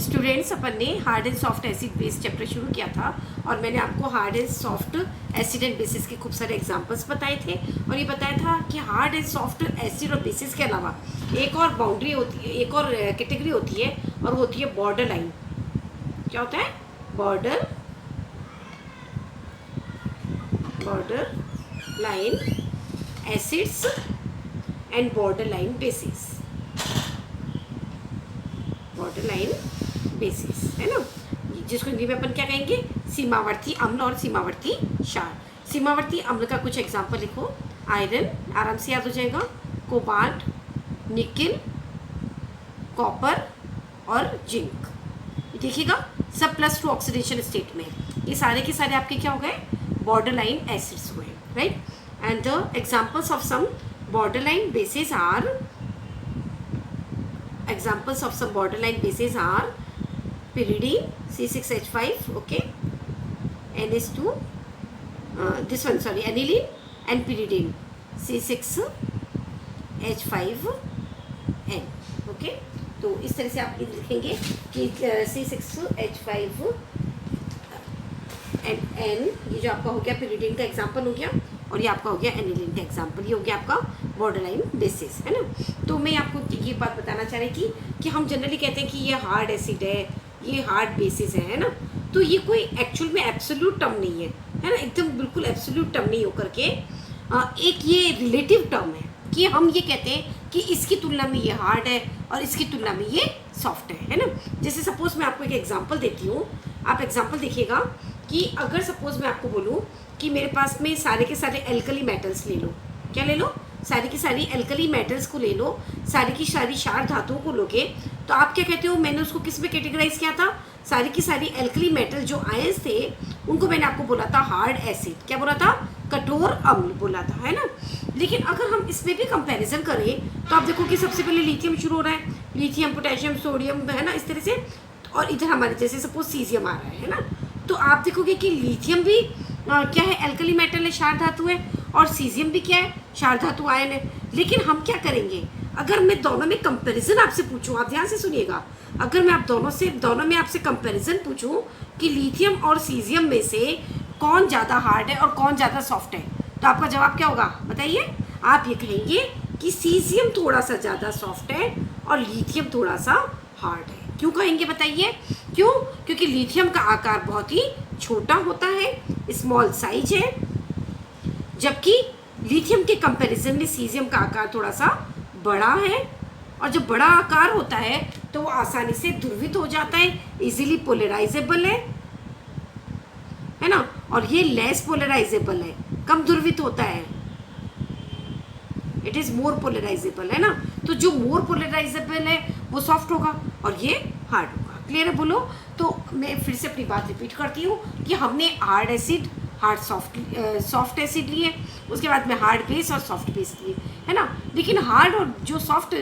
Students, अपन ने hard and soft acid base chapter शुरू किया था और मैंने आपको hard and soft acid and bases के खूब सारे एग्जांपल्स बताए थे और ये बताया था कि हार्ड एंड सॉफ्ट एसिड और बेसिस के अलावा एक और बाउंड्री होती है, एक और कैटेगरी होती है और होती है बॉर्डर लाइन। क्या होता है? Border line acids and border line basis. Border line basis है ना, जिसको हिंदी में अपन क्या कहेंगे? सीमावर्ती अम्ल और सीमावर्ती क्षार। सीमावर्ती अम्ल का कुछ एग्जांपल लिखो। आयरन, आराम से याद हो जाएगा, कोबाल्ट, निकिल, कॉपर और जिंक। देखिएगा सब +2 ऑक्सीडेशन स्टेट में, ये सारे के सारे आपके क्या हो गए? बॉर्डर लाइन एसिड्स हुए, right. And the examples of some border line bases are pyridine C6H5, okay, NH2, this one sorry, aniline and pyridine C6H5N, okay। तो इस तरह से आप लिखेंगे कि C6H5N, ये जो आपका हो गया pyridine का एग्जाम्पल हो गया और ये आपका हो गया एनिलीन का एग्जाम्पल, ये हो गया आपका बॉर्डर लाइन बेसिस, है ना। तो मैं आपको ये बात बताना चाह रही थी कि हम जनरली कहते हैं कि ये हार्ड एसिड है, ये हार्ड बेसिस है ना। तो ये कोई एक्चुअल में एब्सोल्यूट टर्म नहीं है, है ना, एकदम बिल्कुल एब्सोल्यूट टर्म नहीं होकर के एक ये रिलेटिव टर्म है कि हम ये कहते हैं कि इसकी तुलना में ये हार्ड है और इसकी तुलना में ये सॉफ्ट है ना। जैसे सपोज मैं आपको एक एग्जाम्पल देती हूँ, आप एग्जाम्पल देखिएगा कि अगर सपोज मैं आपको बोलूँ कि मेरे पास में सारे के सारे एल्कली मेटल्स ले लो, क्या ले लो? सारी की सारी एल्कली मेटल्स को ले लो, सारी की सारी क्षार धातुओं को लोगे, तो आप क्या कहते हो? मैंने उसको किस में कैटेगराइज किया था? सारी की सारी एल्कली मेटल जो आयंस थे उनको मैंने आपको बोला था हार्ड एसिड, क्या बोला था? कठोर अम्ल बोला था, है ना। लेकिन अगर हम इसमें भी कंपैरिजन करें तो आप देखो कि सबसे पहले लिथियम शुरू हो रहा है, लिथियम, पोटेशियम, सोडियम, है ना, इस तरह से। और इधर हमारे जैसे सपोज सीजियम आ रहा है ना, तो आप देखोगे कि लिथियम भी क्या है? एल्कली मेटल है, क्षार धातु है, और सीजियम भी क्या है? क्षार धातु आयन है। लेकिन हम क्या करेंगे, अगर मैं दोनों में कंपैरिजन आपसे पूछूं, आप ध्यान से सुनिएगा, अगर मैं आप दोनों में आपसे कंपैरिजन पूछूं कि लिथियम और सीजियम में से कौन ज़्यादा हार्ड है और कौन ज़्यादा सॉफ्ट है, तो आपका जवाब क्या होगा बताइए? आप ये कहेंगे कि सीजियम थोड़ा सा ज़्यादा सॉफ्ट है और लिथियम थोड़ा सा हार्ड है। क्यों कहेंगे बताइए? क्यों? क्योंकि लिथियम का आकार बहुत ही छोटा होता है, स्मॉल साइज है, जबकि लिथियम के कंपैरिजन में सीजियम का आकार थोड़ा सा बड़ा है। और जब बड़ा आकार होता है तो वो आसानी से ध्रुवित हो जाता है, इजीली पोलराइजेबल है ना। और ये लेस पोलराइजेबल है, कम ध्रुवित होता है, इट इज मोर पोलराइजेबल, है ना। तो जो मोर पोलराइजेबल है वो सॉफ्ट होगा और ये हार्ड होगा। क्लियर है? बोलो। तो मैं फिर से अपनी बात रिपीट करती हूँ कि हमने hard acid, hard soft acid लिए, उसके बाद में हार्ड बेस और सॉफ्ट बेस लिए, है ना। लेकिन हार्ड और जो सॉफ्ट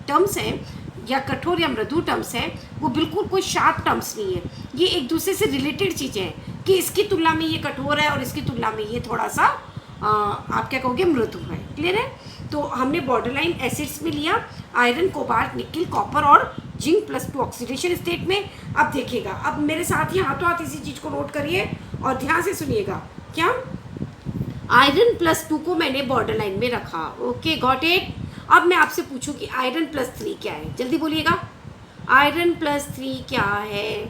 टर्म्स हैं या कठोर या मृदु टर्म्स हैं वो बिल्कुल कोई शार्प टर्म्स नहीं है, ये एक दूसरे से रिलेटेड चीज़ें हैं कि इसकी तुलना में ये कठोर है और इसकी तुलना में ये थोड़ा सा आप क्या कहोगे? मृदु है। क्लियर है? तो हमने बॉर्डर लाइन एसिड्स में लिया आयरन, कोबाल्ट, निकिल, कॉपर और जिंक +2 ऑक्सीडेशन स्टेट में। अब देखिएगा, अब मेरे साथ ही हाथों हाथ इसी चीज़ को नोट करिए और ध्यान से सुनिएगा। क्या? आयरन +2 को मैंने बॉर्डर लाइन में रखा, ओके, गॉट इट। अब मैं आपसे पूछूं कि आयरन +3 क्या है? जल्दी बोलिएगा, आयरन +3 क्या है?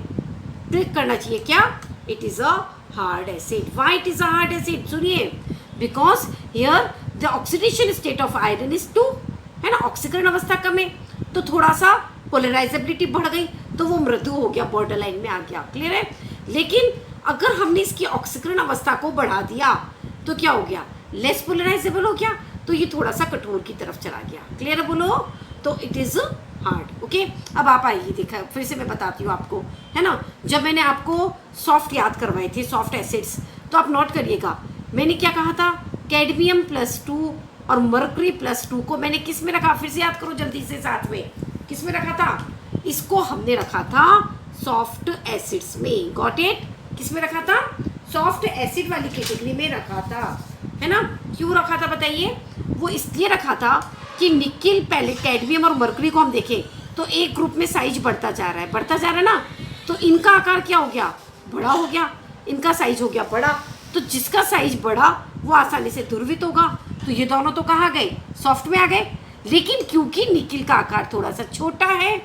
क्लिक करना चाहिए। क्या? It is a hard acid. Why it is a hard acid? सुनिए, because here the oxidation state of iron is 2, है ना, ऑक्सीकरण अवस्था कम है, तो थोड़ा सा पोलराइजेबिलिटी बढ़ गई तो वो मृदु हो गया, बॉर्डर लाइन में आ गया। क्लियर है? लेकिन अगर हमने इसकी ऑक्सीकरण अवस्था को बढ़ा दिया तो क्या हो गया? लेस पोलराइजेबल हो गया, तो ये थोड़ा सा कठोर की तरफ चला गया। क्लियर है? बोलो। तो इट इज़ हार्ड, ओके। अब आप आइए, देखा फिर से मैं बताती हूँ आपको, है ना। जब मैंने आपको सॉफ्ट याद करवाए थे, सॉफ्ट एसिड्स, तो आप नोट करिएगा, मैंने क्या कहा था? कैडमियम +2 और मर्क्यूरी +2 को मैंने किस में रखा? फिर से याद करो जल्दी से, साथ में किस में रखा था? इसको हमने रखा था सॉफ्ट एसिड्स में। Got it? किस में रखा था? सॉफ्ट एसिड वाली कैटेगरी में रखा था, है ना। क्यों रखा था बताइए? वो इसलिए रखा था कि निकिल, पहले कैडमियम और मर्क्यूरी को हम देखें तो एक ग्रुप में साइज बढ़ता जा रहा है ना, तो इनका आकार क्या हो गया, बड़ा हो गया, इनका साइज हो गया बड़ा। तो जिसका साइज बड़ा वो आसानी से ध्रुवित होगा। तो ये दोनों तो कहाँ गए, सॉफ्ट में आ गए। लेकिन क्योंकि निकिल का आकार थोड़ा सा छोटा है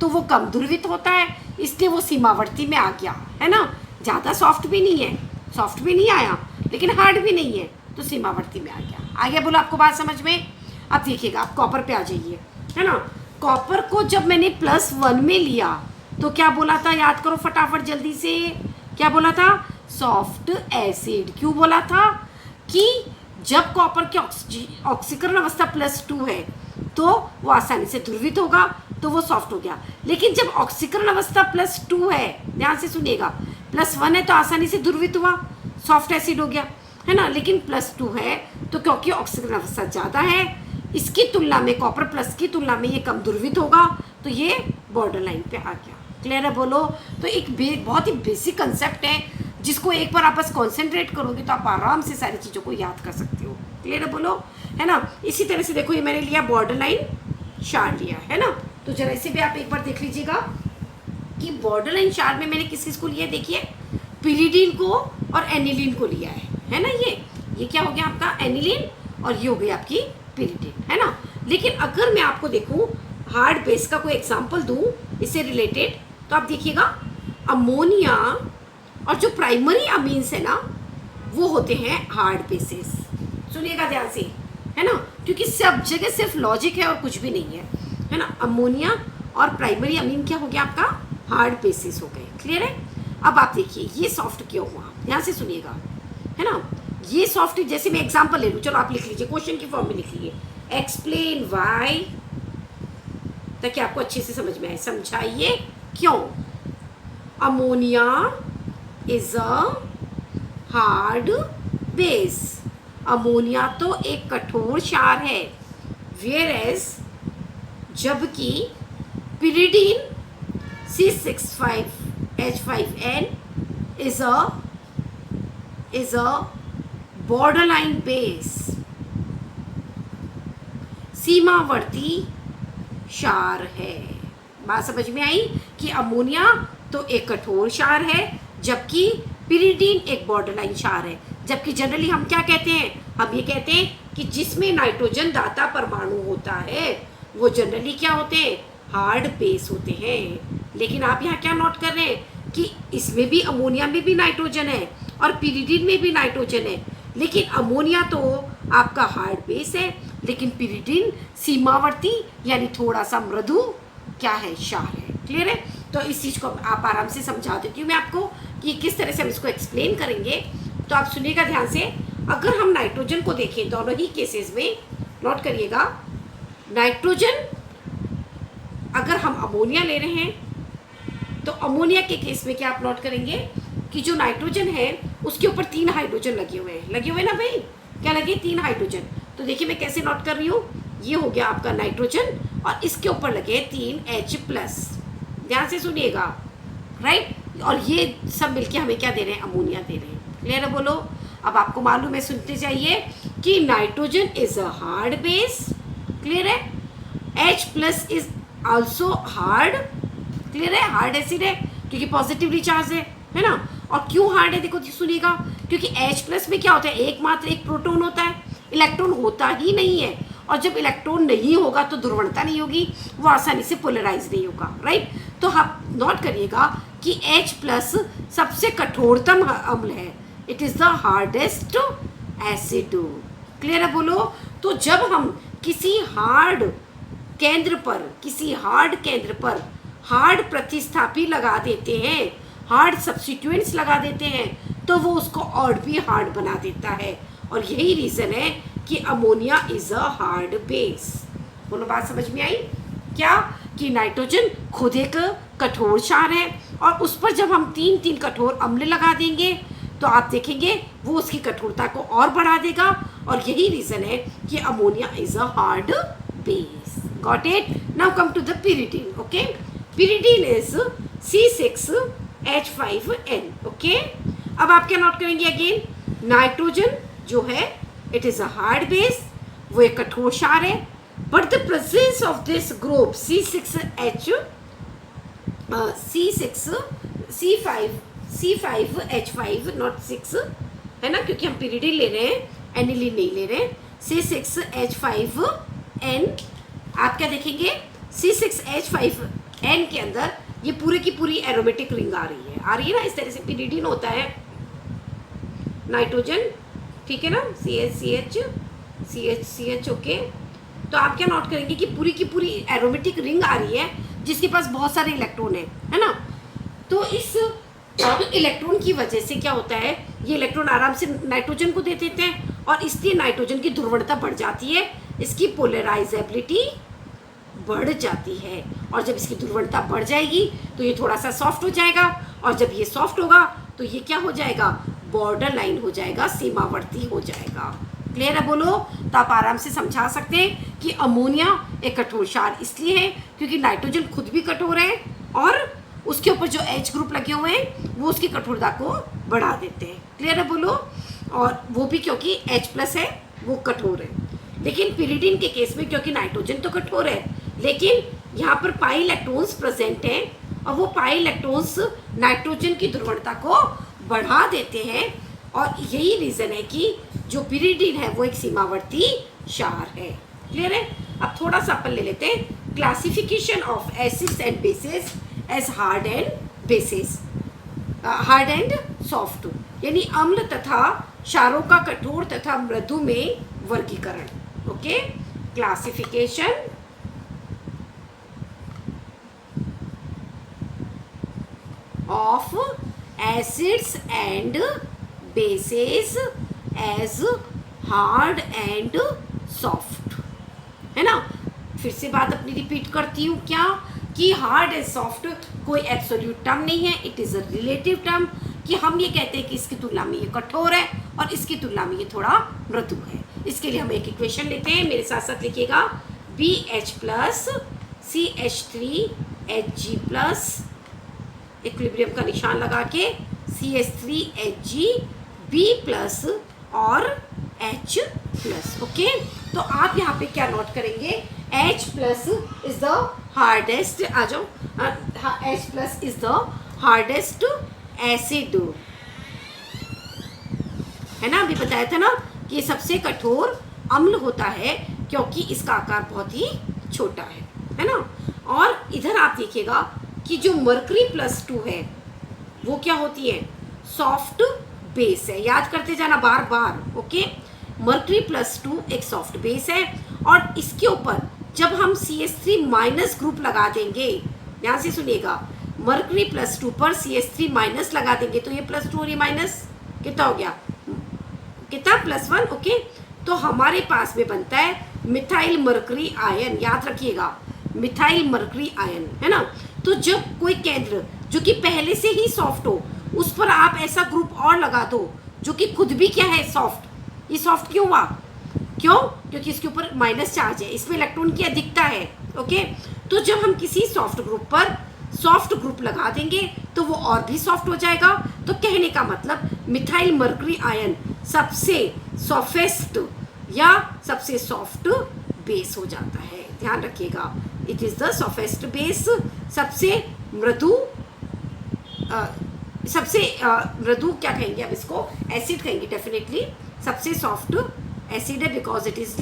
तो वो कम ध्रुवित होता है, इसलिए वो सीमावर्ती में आ गया, है ना। ज़्यादा सॉफ्ट भी नहीं है, सॉफ्ट भी नहीं आया लेकिन हार्ड भी नहीं है, तो सीमावर्ती में आ गया। आगे बोलो, आपको बात समझ में। अब देखिएगा, आप कॉपर पे आ जाइए, है ना। कॉपर को जब मैंने +1 में लिया तो क्या बोला था, याद करो फटाफट जल्दी से, क्या बोला था, सॉफ्ट एसिड। क्यों बोला था कि जब कॉपर की ऑक्सीकरण अवस्था +2 है तो वो आसानी से ध्रुवित होगा, तो वो सॉफ्ट हो गया। लेकिन जब ऑक्सीकरण अवस्था +2 है, ध्यान से सुनिएगा, +1 है तो आसानी से ध्रुवित हुआ, सॉफ्ट एसिड हो गया, है ना। लेकिन +2 है तो क्योंकि ऑक्सीकरण अवस्था ज़्यादा है, इसकी तुलना में कॉपर प्लस की तुलना में ये कम ध्रुवित होगा, तो ये बॉर्डर लाइन पे आ गया। क्लियर है बोलो। तो एक बहुत ही बेसिक कंसेप्ट है जिसको एक बार आप बस कॉन्सेंट्रेट करोगे तो आप आराम से सारी चीज़ों को याद कर सकते हो। क्लियर है बोलो, है ना। इसी तरह से देखो, ये मैंने लिया बॉर्डर लाइन शार लिया, है ना। तो जरा इसे भी आप एक बार देख लीजिएगा कि बॉर्डर लाइन शार में मैंने किस किसको लिया है। देखिए, पिरिडीन को और एनिलीन को लिया है ना। ये क्या हो गया आपका एनिलीन और ये हो गई आपकी पिरिडीन, है ना। लेकिन अगर मैं आपको देखूं हार्ड बेस का कोई एग्जांपल दूं इससे रिलेटेड, तो आप देखिएगा अमोनिया और जो प्राइमरी अमीन्स है ना वो होते हैं हार्ड बेसिस। सुनिएगा ध्यान से, है ना, क्योंकि सब जगह सिर्फ लॉजिक है और कुछ भी नहीं है ना। अमोनिया और प्राइमरी अमीन क्या हो गया आपका, हार्ड बेसिस हो गए। क्लियर है। अब आप देखिए ये सॉफ्ट क्यों हुआ, ध्यान से सुनिएगा, है ना। ये सॉफ्ट, जैसे मैं एग्जांपल ले लूँ, चलो आप लिख लीजिए, क्वेश्चन की फॉर्म में लिख लीजिए, एक्सप्लेन वाई, ताकि आपको अच्छे से समझ में आए। समझाइए क्यों ammonia is a hard base. Ammonia तो एक कठोर क्षार है, वेयर एज जबकि pyridine C65H5N is a borderline base, सीमावर्ती क्षार है। बात समझ में आई कि अमोनिया तो एक कठोर क्षार है जबकि पिरिडीन एक बॉर्डरलाइन क्षार है। जबकि जनरली हम क्या कहते हैं, हम ये कहते हैं कि जिसमें नाइट्रोजन दाता परमाणु होता है वो जनरली क्या होते हैं, हार्ड बेस होते हैं। लेकिन आप यहाँ क्या नोट कर रहे हैं कि इसमें भी, अमोनिया में भी नाइट्रोजन है और पिरिडीन में भी नाइट्रोजन है, लेकिन अमोनिया तो आपका हार्ड बेस है, लेकिन पिरिडीन सीमावर्ती यानी थोड़ा सा मृदु क्या है, क्षार है। क्लियर है। तो इस चीज़ को आप आराम से समझा देती हूँ मैं आपको कि किस तरह से हम इसको एक्सप्लेन करेंगे। तो आप सुनिएगा ध्यान से। अगर हम नाइट्रोजन को देखें दोनों ही केसेस में, नोट करिएगा, नाइट्रोजन अगर हम अमोनिया ले रहे हैं तो अमोनिया के केस में क्या आप नोट करेंगे कि जो नाइट्रोजन है उसके ऊपर 3 हाइड्रोजन लगे हुए ना भाई, क्या लगे, 3 हाइड्रोजन। तो देखिए मैं कैसे नोट कर रही हूँ, ये हो गया आपका नाइट्रोजन और इसके ऊपर लगे 3 H+। ध्यान से सुनिएगा, राइट। और ये सब मिलके हमें क्या दे रहे हैं, अमोनिया दे रहे हैं। क्लियर है बोलो। अब आपको मालूम है, सुनते जाइए, कि nitrogen is a hard base. Clear है। H+ is also hard. Clear है, हार्ड एसिड है क्योंकि पॉजिटिवली चार्ज है ना। और क्यों हार्ड है, देखो सुनिएगा, क्योंकि H+ में क्या होता है, एकमात्र एक प्रोटॉन होता है, इलेक्ट्रॉन होता ही नहीं है। और जब इलेक्ट्रॉन नहीं होगा तो ध्रुवणता नहीं होगी, वो आसानी से पोलराइज नहीं होगा, राइट। तो आप नोट करिएगा कि H+ सबसे कठोरतम अम्ल है, it is the hardest acid. Clear है बोलो। तो जब हम किसी हार्ड केंद्र पर हार्ड प्रतिस्थापी लगा देते हैं, हार्ड सब्स्टिट्यूएंट्स लगा देते हैं, तो वो उसको और भी हार्ड बना देता है। और यही रीज़न है कि ammonia is a hard base. बोलो, बात समझ में आई क्या, कि नाइट्रोजन खुद एक कठोर क्षार है और उस पर जब हम 3 कठोर अम्ल लगा देंगे तो आप देखेंगे वो उसकी कठोरता को और बढ़ा देगा। और यही रीज़न है कि ammonia is a hard base. Got it. Now come to the pyridine. Okay, pyridine is C6H5N। Okay, अब आप क्या नोट करेंगे, अगेन नाइट्रोजन जो है it is a hard base, वो एक कठोर क्षार है, but the presence of this group C6H C5H5 not 6 है ना, क्योंकि हम pyridine ले रहे हैं, एनिलीन नहीं ले रहे हैं। C6H5N, आप क्या देखेंगे, C6H5N के अंदर ये पूरे की पूरी एरोमेटिक रिंग आ रही है ना, इस तरह से pyridine होता है नाइट्रोजन, ठीक है ना, CH ओके। तो आप क्या नोट करेंगे कि पूरी की पूरी एरोमेटिक रिंग आ रही है जिसके पास बहुत सारे इलेक्ट्रॉन है ना। तो इस इलेक्ट्रॉन की वजह से क्या होता है, ये इलेक्ट्रॉन आराम से नाइट्रोजन को दे देते हैं और इसलिए नाइट्रोजन की ध्रुवणता बढ़ जाती है, इसकी पोलराइजेबिलिटी बढ़ जाती है। और जब इसकी ध्रुवणता बढ़ जाएगी तो ये थोड़ा सा सॉफ्ट हो जाएगा, और जब ये सॉफ्ट होगा तो ये क्या हो जाएगा, बॉर्डर लाइन हो जाएगा, सीमावर्ती हो जाएगा। क्लियर है बोलो। तो आप आराम से समझा सकते हैं कि अमोनिया एक कठोर क्षार इसलिए है क्योंकि नाइट्रोजन खुद भी कठोर है और उसके ऊपर जो H ग्रुप लगे हुए हैं वो उसकी कठोरता को बढ़ा देते हैं। क्लियर है बोलो। और वो भी क्योंकि H+ है वो कठोर है। लेकिन pyridine के केस में क्योंकि नाइट्रोजन तो कठोर है लेकिन यहाँ पर पाई इलेक्ट्रॉन्स प्रेजेंट हैं और वो पाई इलेक्ट्रॉन्स नाइट्रोजन की ध्रुवणता को बढ़ा देते हैं, और यही रीज़न है कि जो pyridine है वो एक सीमावर्ती क्षार है। क्लियर है। अब थोड़ा सा अपन ले लेते हैं classification of acids and bases as hard and bases, hard and soft, यानी अम्ल तथा क्षारों का कठोर तथा मृदु में वर्गीकरण। Okay, classification of acids and bases as hard and soft, है ना। फिर से बात अपनी रिपीट करती हूँ क्या, कि हार्ड एंड सॉफ्ट कोई एब्सोल्यूट टर्म नहीं है, it is a relative term, कि हम ये कहते हैं कि इसकी तुलना में ये कठोर है और इसकी तुलना में ये थोड़ा मृदु है। इसके लिए हम एक इक्वेशन लेते हैं, मेरे साथ साथ लिखिएगा BH+ CH3Hg+, इक्विलिब्रियम का निशान लगा के CH3Hg B+ और H+। ओके, तो आप यहाँ पे क्या नोट करेंगे, H+ इज द हार्डेस्ट, आ जाओ, H+ is the hardest acid, है ना। अभी बताया था ना कि ये सबसे कठोर अम्ल होता है क्योंकि इसका आकार बहुत ही छोटा है ना। और इधर आप देखिएगा कि जो मरकरी +2 है वो क्या होती है, सॉफ्ट बेस है, याद करते जाना बार बार। ओके, मरकरी +2 एक सॉफ्ट बेस है और इसके ऊपर जब हम CH3- ग्रुप लगा देंगे, यहाँ से सुनिएगा, मरकरी +2 पर CH3- लगा देंगे तो ये +2 और ये माइनस कितना हो गया, कितना +1। ओके, तो हमारे पास में बनता है मिथाइल मरकरी आयन, याद रखिएगा, मिथाइल मरकरी आयन, है ना। तो जब कोई केंद्र जो कि पहले से ही सॉफ्ट हो उस पर आप ऐसा ग्रुप और लगा दो जो कि खुद भी क्या है, सॉफ्ट। ये सॉफ्ट क्यों हुआ, क्यों, क्योंकि इसके ऊपर माइनस चार्ज है, इसमें इलेक्ट्रॉन की अधिकता है। ओके, तो जब हम किसी सॉफ्ट ग्रुप पर सॉफ्ट ग्रुप लगा देंगे तो वो और भी सॉफ्ट हो जाएगा। तो कहने का मतलब मिथाइल मरकरी आयन सबसे सॉफ्टेस्ट या सबसे सॉफ्ट बेस हो जाता है, ध्यान रखिएगा, it is the softest base, सबसे मृदु, मृदु क्या कहेंगे अब इसको, एसिड कहेंगे डेफिनेटली, सबसे सॉफ्ट एसिड है because it is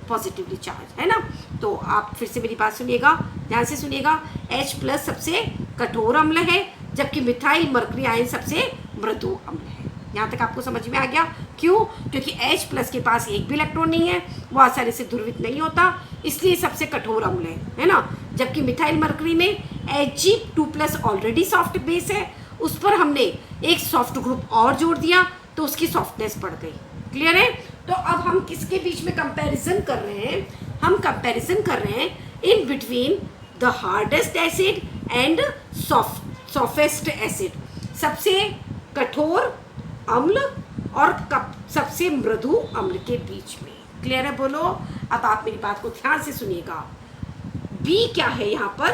positively charge, है ना। तो आप फिर से मेरी बात सुनिएगा, ध्यान से सुनिएगा, H+ सबसे कठोर अम्ल है जबकि मिथाइल मरकरी आयन सबसे मृदु अम्ल है। यहाँ तक आपको समझ में आ गया, क्यों, क्योंकि H+ के पास एक भी इलेक्ट्रॉन नहीं है, वो आसानी से ध्रुवित नहीं होता, इसलिए सबसे कठोर अम्ल है ना। जबकि मिथाइल मरकरी में Hg2+ ऑलरेडी सॉफ्ट बेस है, उस पर हमने एक सॉफ्ट ग्रुप और जोड़ दिया तो उसकी सॉफ्टनेस बढ़ गई। क्लियर है। तो अब हम किसके बीच में कंपैरिजन कर रहे हैं, हम कंपैरिजन कर रहे हैं in between the hardest acid and softest acid, सबसे कठोर अम्ल और सबसे मृदु अम्ल के बीच में। क्लियर है बोलो। अब आप मेरी बात को ध्यान से सुनिएगा, B क्या है यहाँ पर,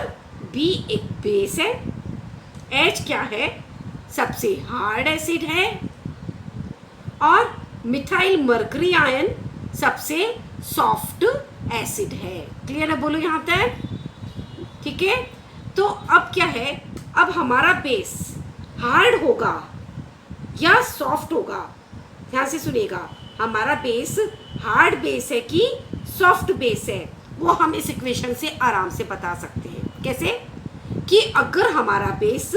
B एक बेस है, H क्या है, सबसे हार्ड एसिड है, और मिथाइल मरकरी आयन सबसे सॉफ्ट एसिड है। क्लियर है, बोलो यहाँ तक, ठीक है। तो अब क्या है, अब हमारा बेस हार्ड होगा या सॉफ्ट होगा, ध्यान से सुनिएगा, हमारा बेस हार्ड बेस है कि सॉफ्ट बेस है, वो हम इस इक्वेशन से आराम से बता सकते हैं। कैसे कि अगर हमारा बेस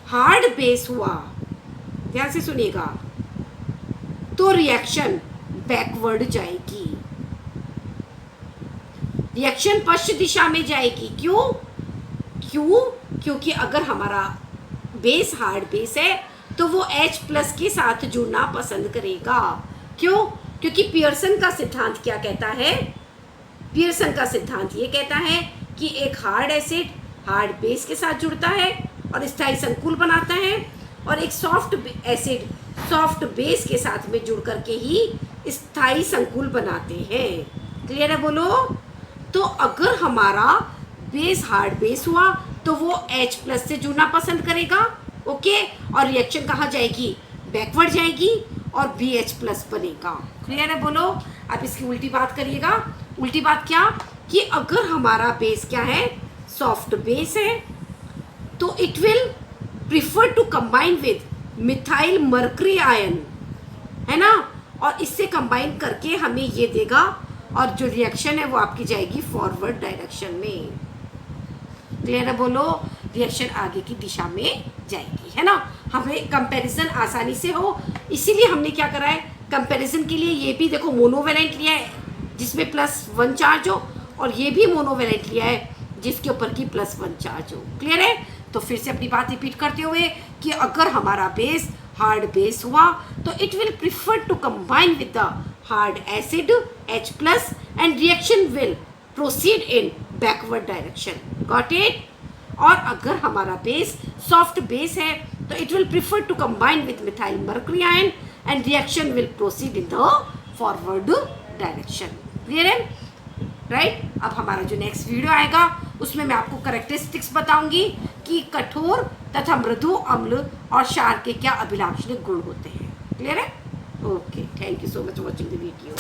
हार्ड बेस हुआ, ध्यान से सुनिएगा, तो रिएक्शन बैकवर्ड जाएगी, रिएक्शन पश्चिम दिशा में जाएगी। क्यों? क्योंकि अगर हमारा बेस हार्ड बेस है तो वो H+ के साथ जुड़ना पसंद करेगा। क्यों? क्योंकि पियर्सन का सिद्धांत क्या कहता है, पियर्सन का सिद्धांत ये कहता है कि एक हार्ड एसिड हार्ड बेस के साथ जुड़ता है और स्थायी संकुल बनाता है, और एक सॉफ्ट एसिड सॉफ्ट बेस के साथ में जुड़ करके ही स्थायी संकुल बनाते हैं। क्लियर है, बोलो। तो अगर हमारा बेस हार्ड बेस हुआ तो वो H+ से जुड़ना पसंद करेगा, ओके, और रिएक्शन कहाँ जाएगी, बैकवर्ड जाएगी और BH+ बनेगा। क्लियर है, बोलो। अब इसकी उल्टी बात करिएगा। उल्टी बात क्या, कि अगर हमारा बेस क्या है, सॉफ्ट बेस है, तो it will prefer to combine with methyl mercury ion, है ना, और इससे कंबाइन करके हमें ये देगा, और जो रिएक्शन है वो आपकी जाएगी फॉरवर्ड डायरेक्शन में। क्लियर है, बोलो। रिएक्शन आगे की दिशा में जाएगी, है ना। हमें कंपैरिजन आसानी से हो, इसीलिए हमने क्या करा है, कंपैरिजन के लिए ये भी देखो मोनोवैलेंट लिया है जिसमें +1 चार्ज हो, और ये भी मोनोवैलेंट लिया है जिसके ऊपर की +1 चार्ज हो। क्लियर है। तो फिर से अपनी बात रिपीट करते हुए कि अगर हमारा बेस हार्ड बेस हुआ तो it will prefer to combine with the hard acid H+ and reaction will proceed in backward direction. Got it. और अगर हमारा बेस सॉफ्ट बेस है तो it will prefer to combine with methyl mercury ion and reaction will proceed in the forward direction. Clear है, right. अब हमारा जो next video आएगा उसमें मैं आपको करेक्टरिस्टिक्स बताऊंगी कि कठोर तथा मृदु अम्ल और क्षार के क्या अभिलाक्षणिक गुण होते हैं। क्लियर है, okay, thank you so much for watching the video.